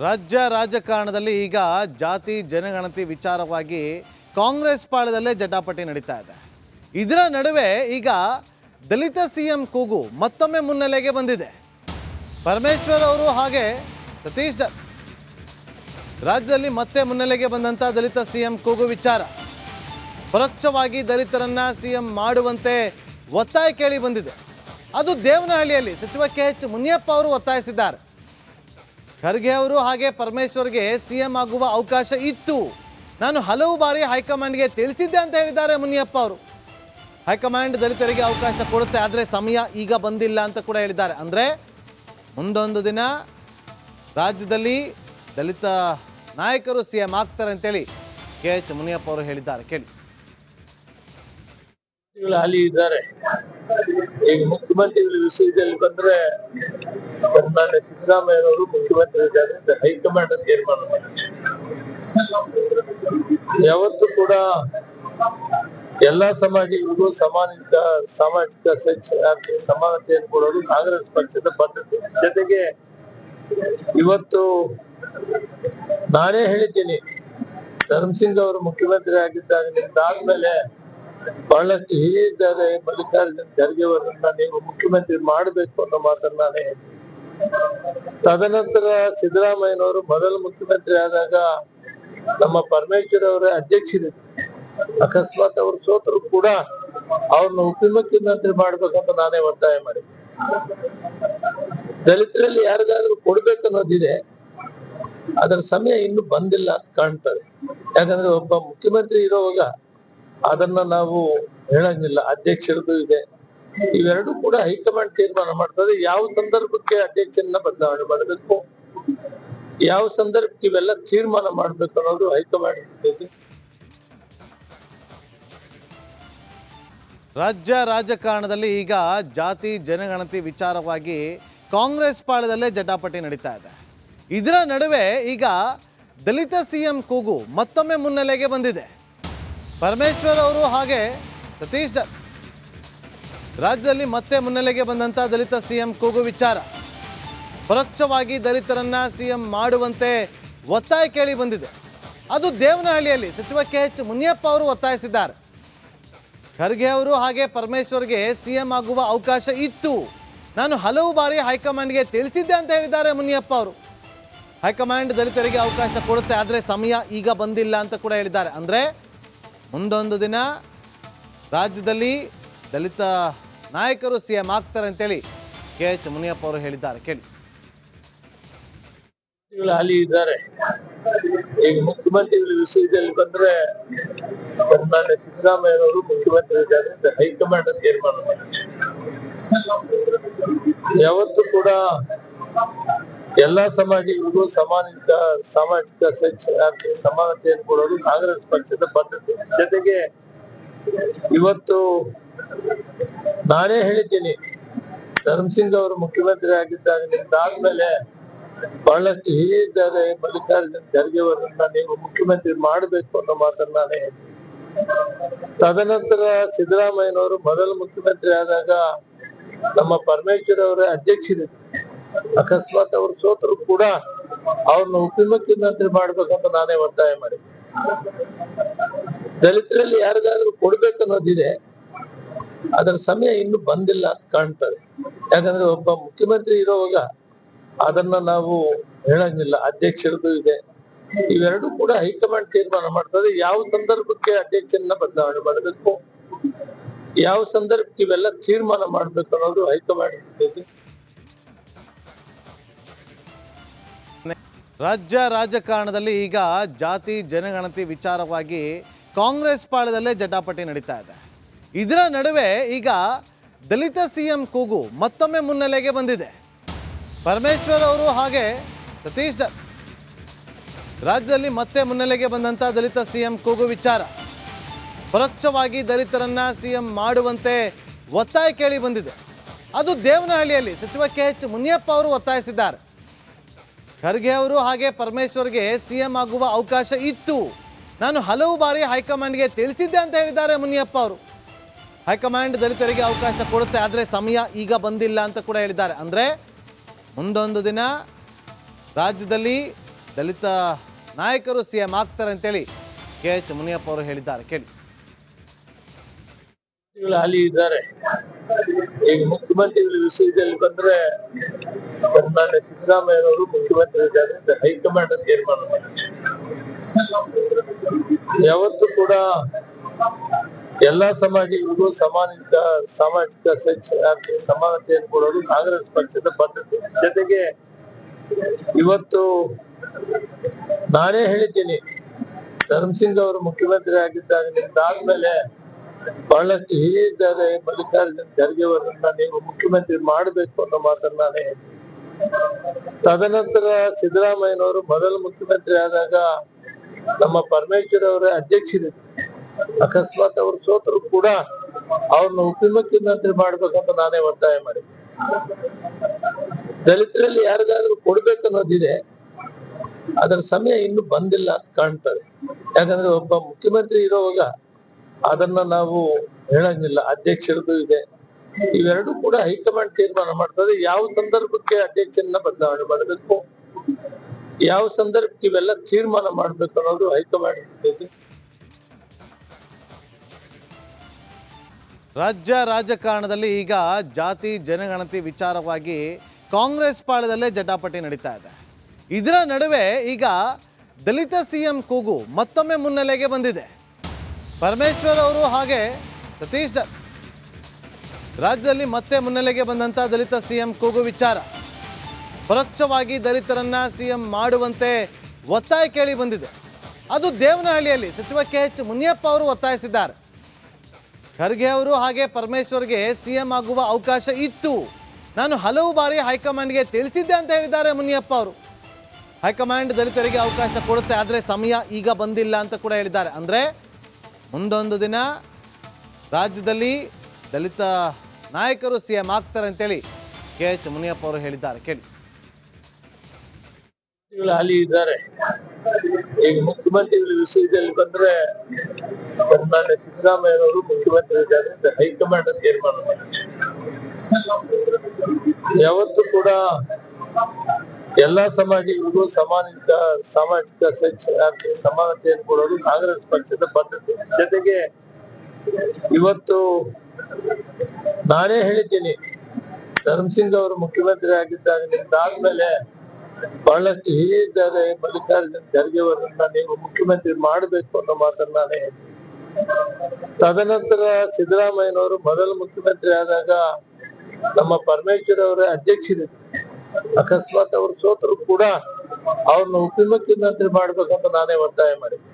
ರಾಜ್ಯ ರಾಜಕಾರಣದಲ್ಲಿ ಈಗ ಜಾತಿ ಜನಗಣತಿ ವಿಚಾರವಾಗಿ ಕಾಂಗ್ರೆಸ್ ಪಾಳದಲ್ಲೇ ಜಟಾಪಟಿ ನಡೀತಾ ಇದೆ. ಇದರ ನಡುವೆ ಈಗ ದಲಿತ ಸಿಎಂ ಕೂಗು ಮತ್ತೊಮ್ಮೆ ಮುನ್ನೆಲೆಗೆ ಬಂದಿದೆ. ಪರಮೇಶ್ವರ್ ಅವರು ಹಾಗೆ ಸತೀಶ್ ರಾಜ್ಯದಲ್ಲಿ ಮತ್ತೆ ಮುನ್ನೆಲೆಗೆ ಬಂದಂಥ ದಲಿತ ಸಿಎಂ ಕೂಗು ವಿಚಾರ ಪರೋಕ್ಷವಾಗಿ ದಲಿತರನ್ನ ಸಿಎಂ ಮಾಡುವಂತೆ ಒತ್ತಾಯ ಕೇಳಿ ಬಂದಿದೆ. ಅದು ದೇವನಹಳ್ಳಿಯಲ್ಲಿ ಸಚಿವ KH ಮುನಿಯಪ್ಪ ಅವರು ಒತ್ತಾಯಿಸಿದ್ದಾರೆ. ಖರ್ಗೆ ಅವರು ಹಾಗೆ ಪರಮೇಶ್ವರ್ಗೆ ಸಿಎಂ ಆಗುವ ಅವಕಾಶ ಇತ್ತು, ನಾನು ಹಲವು ಬಾರಿ ಹೈಕಮಾಂಡ್ಗೆ ತಿಳಿಸಿದ್ದೆ ಅಂತ ಹೇಳಿದ್ದಾರೆ ಮುನಿಯಪ್ಪ ಅವರು. ಹೈಕಮಾಂಡ್ ದಲಿತರಿಗೆ ಅವಕಾಶ ಕೊಡುತ್ತೆ, ಆದರೆ ಸಮಯ ಈಗ ಬಂದಿಲ್ಲ ಅಂತ ಕೂಡ ಹೇಳಿದ್ದಾರೆ. ಅಂದರೆ ಮುಂದೊಂದು ದಿನ ರಾಜ್ಯದಲ್ಲಿ ದಲಿತ ನಾಯಕರು ಸಿಎಂ ಆಗ್ತಾರೆ ಅಂತೇಳಿ KH ಮುನಿಯಪ್ಪ ಅವರು ಹೇಳಿದ್ದಾರೆ. ಕೇಳಿ. ಅಲ್ಲಿ ಇದ್ದಾರೆ. ಈಗ ಮುಖ್ಯಮಂತ್ರಿಗಳ ವಿಷಯದಲ್ಲಿ ಬಂದ್ರೆ ಸನ್ಮಾನ್ಯ ಸಿದ್ದರಾಮಯ್ಯನವರು ಮುಖ್ಯಮಂತ್ರಿ ಇದ್ದಾರೆ ಅಂತ ಹೈಕಮಾಂಡ್ ತೀರ್ಮಾನ ಮಾಡಿದೆ. ಯಾವತ್ತೂ ಕೂಡ ಎಲ್ಲಾ ಸಮಾಜಗಳಿಗೂ ಸಾಮಾಜಿಕ ಸಮಾನತೆಯನ್ನು ಕೊಡೋದು ಕಾಂಗ್ರೆಸ್ ಪಕ್ಷದ ಪದ್ಧತಿ. ಜೊತೆಗೆ ಇವತ್ತು ನಾನೇ ಹೇಳಿದ್ದೀನಿ, ಧರ್ಮಸಿಂಗ್ ಅವರು ಮುಖ್ಯಮಂತ್ರಿ ಆಗಿದ್ದಾದ್ಮೇಲೆ ಬಹಳಷ್ಟು ಹಿರಿಯಿದ್ದಾರೆ ಮಲ್ಲಿಕಾರ್ಜುನ್ ಖರ್ಗೆ ಅವರನ್ನ ನೀವು ಮುಖ್ಯಮಂತ್ರಿ ಮಾಡಬೇಕು ಅನ್ನೋ ಮಾತನ್ನ ನಾನೇ ಹೇಳಿದ್ದೀನಿ. ತದನಂತರ ಸಿದ್ದರಾಮಯ್ಯನವರು ಮೊದಲು ಮುಖ್ಯಮಂತ್ರಿ ಆದಾಗ ನಮ್ಮ ಪರಮೇಶ್ವರ್ ಅವರ ಅಧ್ಯಕ್ಷರಿದ್ದರು. ಅಕಸ್ಮಾತ್ ಅವರು ಸೋತರು ಕೂಡ ಅವ್ರನ್ನ ಉಪಮುಖ್ಯಮಂತ್ರಿ ಮಾಡ್ಬೇಕಂತ ನಾನೇ ಒತ್ತಾಯ ಮಾಡಿದ್ದೆ. ದಲಿತರಲ್ಲಿ ಯಾರಿಗಾದ್ರೂ ಕೊಡ್ಬೇಕನ್ನೋದಿದೆ, ಅದರ ಸಮಯ ಇನ್ನು ಬಂದಿಲ್ಲ ಅಂತ ಕಾಣ್ತದೆ. ಯಾಕಂದ್ರೆ ಒಬ್ಬ ಮುಖ್ಯಮಂತ್ರಿ ಇರೋವಾಗ ಅದನ್ನ ನಾವು ಹೇಳಂಗಿಲ್ಲ. ಅಧ್ಯಕ್ಷರದ್ದು ಇದೆ, ಇವೆರಡು ಕೂಡ ಹೈಕಮಾಂಡ್ ತೀರ್ಮಾನ ಮಾಡ್ತದೆ. ಯಾವ ಸಂದರ್ಭಕ್ಕೆ ಅಧ್ಯಕ್ಷರನ್ನ ಬದಲಾವಣೆ ಮಾಡಬೇಕು, ಯಾವ ಸಂದರ್ಭಕ್ಕೆ ಇವೆಲ್ಲ ತೀರ್ಮಾನ ಮಾಡ್ಬೇಕು ಅನ್ನೋದು ಹೈಕಮಾಂಡ್ ಇರ್ತದೆ. ರಾಜ್ಯ ರಾಜಕಾರಣದಲ್ಲಿ ಈಗ ಜಾತಿ ಜನಗಣತಿ ವಿಚಾರವಾಗಿ ಕಾಂಗ್ರೆಸ್ ಪಾಳದಲ್ಲೇ ಜಟಾಪಟಿ ನಡೀತಾ ಇದೆ. ಇದರ ನಡುವೆ ಈಗ ದಲಿತ ಸಿಎಂ ಕೂಗು ಮತ್ತೊಮ್ಮೆ ಮುನ್ನೆಲೆಗೆ ಬಂದಿದೆ. ಪರಮೇಶ್ವರ್ ಅವರು ಹಾಗೆ ಸತೀಶ್ ರಾಜ್ಯದಲ್ಲಿ ಮತ್ತೆ ಮುನ್ನೆಲೆಗೆ ಬಂದಂಥ ದಲಿತ ಸಿಎಂ ಕೂಗು ವಿಚಾರ ಪರೋಕ್ಷವಾಗಿ ದಲಿತರನ್ನ ಸಿಎಂ ಮಾಡುವಂತೆ ಒತ್ತಾಯ ಕೇಳಿ ಬಂದಿದೆ. ಅದು ದೇವನಹಳ್ಳಿಯಲ್ಲಿ ಸಚಿವ KH ಮುನಿಯಪ್ಪ ಅವರು ಒತ್ತಾಯಿಸಿದ್ದಾರೆ. ಖರ್ಗೆ ಅವರು ಹಾಗೆ ಪರಮೇಶ್ವರ್ಗೆ ಸಿಎಂ ಆಗುವ ಅವಕಾಶ ಇತ್ತು, ನಾನು ಹಲವು ಬಾರಿ ಹೈಕಮಾಂಡ್ಗೆ ತಿಳಿಸಿದ್ದೆ ಅಂತ ಹೇಳಿದ್ದಾರೆ ಮುನಿಯಪ್ಪ ಅವರು. ಹೈಕಮಾಂಡ್ ದಲಿತರಿಗೆ ಅವಕಾಶ ಕೊಡುತ್ತೆ, ಆದರೆ ಸಮಯ ಈಗ ಬಂದಿಲ್ಲ ಅಂತ ಕೂಡ ಹೇಳಿದ್ದಾರೆ. ಅಂದರೆ ಮುಂದೊಂದು ದಿನ ರಾಜ್ಯದಲ್ಲಿ ದಲಿತ ನಾಯಕರು ಸಿಎಂ ಆಗ್ತಾರೆ ಅಂತೇಳಿ KH ಮುನಿಯಪ್ಪ ಅವರು ಹೇಳಿದ್ದಾರೆ. ಕೇಳಿ. ಅಲ್ಲಿ ಇದ್ದಾರೆ. ಈಗ ಮುಖ್ಯಮಂತ್ರಿಗಳ ವಿಷಯದಲ್ಲಿ ಬಂದ್ರೆ ಸನ್ಮಾನ್ಯ ಸಿದ್ದರಾಮಯ್ಯನವರು ಮುಖ್ಯಮಂತ್ರಿ ಇದ್ದಾರೆ ಅಂತ ಹೈಕಮಾಂಡ್ ತೀರ್ಮಾನ ಮಾಡಿದೆ. ಯಾವತ್ತೂ ಕೂಡ ಎಲ್ಲಾ ಸಮಾಜಗಳಿಗೂ ಸಾಮಾಜಿಕ ಸಮಾನತೆಯನ್ನು ಕೊಡೋದು ಕಾಂಗ್ರೆಸ್ ಪಕ್ಷದ ಪದ್ಧತಿ. ಜೊತೆಗೆ ಇವತ್ತು ನಾನೇ ಹೇಳಿದ್ದೀನಿ, ಧರ್ಮಸಿಂಗ್ ಅವರು ಮುಖ್ಯಮಂತ್ರಿ ಆಗಿದ್ದಾದ್ಮೇಲೆ ಬಹಳಷ್ಟು ಹಿರಿಯಿದ್ದಾರೆ ಮಲ್ಲಿಕಾರ್ಜುನ್ ಖರ್ಗೆ ಅವರನ್ನ ನೀವು ಮುಖ್ಯಮಂತ್ರಿ ಮಾಡಬೇಕು ಅನ್ನೋ ಮಾತನ್ನ ನಾನೇ ಹೇಳಿದ್ದೀನಿ. ತದನಂತರ ಸಿದ್ದರಾಮಯ್ಯನವರು ಮೊದಲು ಮುಖ್ಯಮಂತ್ರಿ ಆದಾಗ ನಮ್ಮ ಪರಮೇಶ್ವರ್ ಅವರ ಅಧ್ಯಕ್ಷರಿದ್ದರು. ಅಕಸ್ಮಾತ್ ಅವರು ಸೋತರು ಕೂಡ ಅವ್ರನ್ನ ಉಪಮುಖ್ಯಮಂತ್ರಿ ಮಾಡ್ಬೇಕಂತ ನಾನೇ ಒತ್ತಾಯ ಮಾಡಿದ್ದೆ. ದಲಿತರಲ್ಲಿ ಯಾರಿಗಾದ್ರೂ ಕೊಡ್ಬೇಕನ್ನೋದಿದೆ, ಅದರ ಸಮಯ ಇನ್ನು ಬಂದಿಲ್ಲ ಅಂತ ಕಾಣ್ತದೆ. ಯಾಕಂದ್ರೆ ಒಬ್ಬ ಮುಖ್ಯಮಂತ್ರಿ ಇರೋವಾಗ ಅದನ್ನ ನಾವು ಹೇಳಂಗಿಲ್ಲ. ಅಧ್ಯಕ್ಷರದ್ದು ಇದೆ, ಇವೆರಡು ಕೂಡ ಹೈಕಮಾಂಡ್ ತೀರ್ಮಾನ ಮಾಡ್ತದೆ. ಯಾವ ಸಂದರ್ಭಕ್ಕೆ ಅಧ್ಯಕ್ಷರನ್ನ ಬದಲಾವಣೆ ಮಾಡಬೇಕು, ಯಾವ ಸಂದರ್ಭಕ್ಕೆ ಇವೆಲ್ಲ ತೀರ್ಮಾನ ಮಾಡ್ಬೇಕು ಅನ್ನೋದು ಹೈಕಮಾಂಡ್ ಇರ್ತದೆ. ರಾಜ್ಯ ರಾಜಕಾರಣದಲ್ಲಿ ಈಗ ಜಾತಿ ಜನಗಣತಿ ವಿಚಾರವಾಗಿ ಕಾಂಗ್ರೆಸ್ ಪಾಳದಲ್ಲೇ ಜಟಾಪಟಿ ನಡೀತಾ ಇದೆ. ಇದರ ನಡುವೆ ಈಗ ದಲಿತ ಸಿಎಂ ಕೂಗು ಮತ್ತೊಮ್ಮೆ ಮುನ್ನೆಲೆಗೆ ಬಂದಿದೆ. ಪರಮೇಶ್ವರ್ ಅವರು ಹಾಗೆ ಸತೀಶ್ ರಾಜ್ಯದಲ್ಲಿ ಮತ್ತೆ ಮುನ್ನೆಲೆಗೆ ಬಂದಂಥ ದಲಿತ ಸಿಎಂ ಕೂಗು ವಿಚಾರ ಪರೋಕ್ಷವಾಗಿ ದಲಿತರನ್ನ ಸಿಎಂ ಮಾಡುವಂತೆ ಒತ್ತಾಯ ಕೇಳಿ ಬಂದಿದೆ. ಅದು ದೇವನಹಳ್ಳಿಯಲ್ಲಿ ಸಚಿವ KH ಮುನಿಯಪ್ಪ ಅವರು ಒತ್ತಾಯಿಸಿದ್ದಾರೆ. ಖರ್ಗೆ ಅವರು ಹಾಗೆ ಪರಮೇಶ್ವರ್ಗೆ ಸಿಎಂ ಆಗುವ ಅವಕಾಶ ಇತ್ತು, ನಾನು ಹಲವು ಬಾರಿ ಹೈಕಮಾಂಡ್ಗೆ ತಿಳಿಸಿದ್ದೆ ಅಂತ ಹೇಳಿದ್ದಾರೆ ಮುನಿಯಪ್ಪ ಅವರು. ಹೈಕಮಾಂಡ್ ದಲಿತರಿಗೆ ಅವಕಾಶ ಕೊಡುತ್ತೆ, ಆದರೆ ಸಮಯ ಈಗ ಬಂದಿಲ್ಲ ಅಂತ ಕೂಡ ಹೇಳಿದ್ದಾರೆ. ಅಂದರೆ ಮುಂದೊಂದು ದಿನ ರಾಜ್ಯದಲ್ಲಿ ದಲಿತ ನಾಯಕರು ಸಿಎಂ ಆಗ್ತಾರೆ ಅಂತೇಳಿ KH ಮುನಿಯಪ್ಪ ಅವರು ಹೇಳಿದ್ದಾರೆ. ಕೇಳಿ. ಅಲ್ಲಿ ಇದ್ದಾರೆ. ಈಗ ಮುಖ್ಯಮಂತ್ರಿಗಳ ವಿಷಯದಲ್ಲಿ ಬಂದ್ರೆ ಸನ್ಮಾನ್ಯ ಸಿದ್ದರಾಮಯ್ಯನವರು ಮುಖ್ಯಮಂತ್ರಿ ಇದ್ದಾರೆ ಅಂತ ಹೈಕಮಾಂಡ್ ತೀರ್ಮಾನ ಮಾಡಿದೆ. ಯಾವತ್ತೂ ಕೂಡ ಎಲ್ಲಾ ಸಮಾಜಗಳಿಗೂ ಸಾಮಾಜಿಕ ಆರ್ಥಿಕ ಸಮಾನತೆಯನ್ನು ಕೊಡೋದು ಕಾಂಗ್ರೆಸ್ ಪಕ್ಷದ ಪದ್ಧತಿ. ಜೊತೆಗೆ ಇವತ್ತು ನಾನೇ ಹೇಳಿದ್ದೀನಿ, ಧರ್ಮಸಿಂಗ್ ಅವರು ಮುಖ್ಯಮಂತ್ರಿ ಆಗಿದ್ದಾದ್ಮೇಲೆ ಬಹಳಷ್ಟು ಹಿರಿಯಿದ್ದಾರೆ ಮಲ್ಲಿಕಾರ್ಜುನ್ ಖರ್ಗೆ ಅವರನ್ನ ನೀವು ಮುಖ್ಯಮಂತ್ರಿ ಮಾಡಬೇಕು ಅನ್ನೋ ಮಾತನ್ನ ನಾನೇ ಹೇಳಿದ್ದೀನಿ. ತದನಂತರ ಸಿದ್ದರಾಮಯ್ಯನವರು ಮೊದಲು ಮುಖ್ಯಮಂತ್ರಿ ಆದಾಗ ನಮ್ಮ ಪರಮೇಶ್ವರ್ ಅವರ ಅಧ್ಯಕ್ಷರಿದ್ದರು. ಅಕಸ್ಮಾತ್ ಅವರು ಸೋತರು ಕೂಡ ಅವ್ರನ್ನ ಉಪಮುಖ್ಯಮಂತ್ರಿ ಮಾಡ್ಬೇಕಂತ ನಾನೇ ಒತ್ತಾಯ ಮಾಡಿದ್ದೆ. ದಲಿತರಲ್ಲಿ ಯಾರಿಗಾದ್ರೂ ಕೊಡ್ಬೇಕನ್ನೋದಿದೆ, ಅದರ ಸಮಯ ಇನ್ನು ಬಂದಿಲ್ಲ ಅಂತ ಕಾಣ್ತದೆ. ಯಾಕಂದ್ರೆ ಒಬ್ಬ ಮುಖ್ಯಮಂತ್ರಿ ಇರೋವಾಗ ಅದನ್ನ ನಾವು ಹೇಳಂಗಿಲ್ಲ, ಅಧ್ಯಕ್ಷರದ್ದು ಇದೆ. ಇವೆರಡು ಕೂಡ ಹೈಕಮಾಂಡ್ ತೀರ್ಮಾನ ಮಾಡ್ತದೆ. ಯಾವ ಸಂದರ್ಭಕ್ಕೆ ಅಧ್ಯಕ್ಷರನ್ನ ಬದಲಾವಣೆ ಮಾಡಬೇಕು, ಯಾವ ಸಂದರ್ಭಕ್ಕೆ ಇವೆಲ್ಲ ತೀರ್ಮಾನ ಮಾಡ್ಬೇಕು ಅನ್ನೋದು ಹೈಕಮಾಂಡ್ ಇರ್ತದೆ. ರಾಜ್ಯ ರಾಜಕಾರಣದಲ್ಲಿ ಈಗ ಜಾತಿ ಜನಗಣತಿ ವಿಚಾರವಾಗಿ ಕಾಂಗ್ರೆಸ್ ಪಾಳದಲ್ಲೇ ಜಟಾಪಟಿ ನಡೀತಾ ಇದೆ. ಇದರ ನಡುವೆ ಈಗ ದಲಿತ ಸಿಎಂ ಕೂಗು ಮತ್ತೊಮ್ಮೆ ಮುನ್ನೆಲೆಗೆ ಬಂದಿದೆ. ಪರಮೇಶ್ವರ್ ಅವರು ಹಾಗೆ ಸತೀಶ್ ರಾಜ್ಯದಲ್ಲಿ ಮತ್ತೆ ಮುನ್ನೆಲೆಗೆ ಬಂದಂಥ ದಲಿತ ಸಿಎಂ ಕೂಗು ವಿಚಾರ ಪರೋಕ್ಷವಾಗಿ ದಲಿತರನ್ನ ಸಿಎಂ ಮಾಡುವಂತೆ ಒತ್ತಾಯ ಕೇಳಿ ಬಂದಿದೆ. ಅದು ದೇವನಹಳ್ಳಿಯಲ್ಲಿ ಸಚಿವ KH ಮುನಿಯಪ್ಪ ಅವರು ಒತ್ತಾಯಿಸಿದ್ದಾರೆ. ಖರ್ಗೆ ಅವರು ಹಾಗೆ ಪರಮೇಶ್ವರ್ಗೆ ಸಿಎಂ ಆಗುವ ಅವಕಾಶ ಇತ್ತು, ನಾನು ಹಲವು ಬಾರಿ ಹೈಕಮಾಂಡ್ಗೆ ತಿಳಿಸಿದ್ದೆ ಅಂತ ಹೇಳಿದ್ದಾರೆ ಮುನಿಯಪ್ಪ ಅವರು. ಹೈಕಮಾಂಡ್ ದಲಿತರಿಗೆ ಅವಕಾಶ ಕೊಡುತ್ತೆ, ಆದರೆ ಸಮಯ ಈಗ ಬಂದಿಲ್ಲ ಅಂತ ಕೂಡ ಹೇಳಿದ್ದಾರೆ. ಅಂದರೆ ಮುಂದೊಂದು ದಿನ ರಾಜ್ಯದಲ್ಲಿ ದಲಿತ ನಾಯಕರು ಸಿಎಂ ಆಗ್ತಾರೆ ಅಂತೇಳಿ KH ಮುನಿಯಪ್ಪ ಅವರು ಹೇಳಿದ್ದಾರೆ. ಕೇಳಿ. ಅಲ್ಲಿ ಇದ್ದಾರೆ. ಈಗ ಮುಖ್ಯಮಂತ್ರಿಗಳ ವಿಷಯದಲ್ಲಿ ಬಂದ್ರೆ ಸನ್ಮಾನ್ಯ ಸಿದ್ದರಾಮಯ್ಯನವರು ಮುಖ್ಯಮಂತ್ರಿ ಇದ್ದಾರೆ ಅಂತ ಹೈಕಮಾಂಡ್ ತೀರ್ಮಾನ ಮಾಡಿದೆ. ಯಾವತ್ತೂ ಕೂಡ ಎಲ್ಲಾ ಸಮಾಜಗಳಿಗೂ ಸಾಮಾಜಿಕ ಆರ್ಥಿಕ ಸಮಾನತೆಯನ್ನು ಕೊಡೋದು ಕಾಂಗ್ರೆಸ್ ಪಕ್ಷದ ಪದ್ಧತಿ. ಜೊತೆಗೆ ಇವತ್ತು ನಾನೇ ಹೇಳಿದ್ದೀನಿ, ಧರ್ಮಸಿಂಗ್ ಅವರು ಮುಖ್ಯಮಂತ್ರಿ ಆಗಿದ್ದಾದ್ಮೇಲೆ ಬಹಳಷ್ಟು ಹಿರಿಯಿದ್ದಾರೆ ಮಲ್ಲಿಕಾರ್ಜುನ್ ಖರ್ಗೆ ಅವರನ್ನ ನೀವು ಮುಖ್ಯಮಂತ್ರಿ ಮಾಡಬೇಕು ಅನ್ನೋ ಮಾತನ್ನ ನಾನೇ ಹೇಳಿದ್ದೀನಿ. ತದನಂತರ ಸಿದ್ದರಾಮಯ್ಯನವರು ಮೊದಲು ಮುಖ್ಯಮಂತ್ರಿ ಆದಾಗ ನಮ್ಮ ಪರಮೇಶ್ವರ್ ಅವರ ಅಧ್ಯಕ್ಷರಿದ್ದರು. ಅಕಸ್ಮಾತ್ ಅವರು ಸೋತರು ಕೂಡ ಅವ್ರನ್ನ ಉಪಮುಖ್ಯಮಂತ್ರಿ ಮಾಡ್ಬೇಕಂತ ನಾನೇ ಒತ್ತಾಯ ಮಾಡಿದ್ದೆ.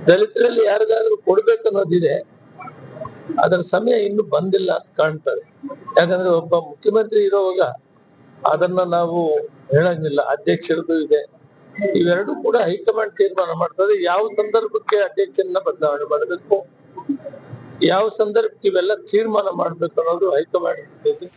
ದಲಿತರಲ್ಲಿ ಯಾರಿಗಾದ್ರೂ ಕೊಡ್ಬೇಕನ್ನೋದಿದೆ, ಅದರ ಸಮಯ ಇನ್ನು ಬಂದಿಲ್ಲ ಅಂತ ಕಾಣ್ತದೆ. ಯಾಕಂದ್ರೆ ಒಬ್ಬ ಮುಖ್ಯಮಂತ್ರಿ ಇರೋವಾಗ ಅದನ್ನ ನಾವು ಹೇಳಂಗಿಲ್ಲ, ಅಧ್ಯಕ್ಷರದ್ದು ಇದೆ. ಇವೆರಡು ಕೂಡ ಹೈಕಮಾಂಡ್ ತೀರ್ಮಾನ ಮಾಡ್ತದೆ. ಯಾವ ಸಂದರ್ಭಕ್ಕೆ ಅಧ್ಯಕ್ಷರನ್ನ ಬದಲಾವಣೆ ಮಾಡಬೇಕು, ಯಾವ ಸಂದರ್ಭಕ್ಕೆ ಇವೆಲ್ಲ ತೀರ್ಮಾನ ಮಾಡ್ಬೇಕು ಅನ್ನೋದು ಹೈಕಮಾಂಡ್ ಇರ್ತದೆ.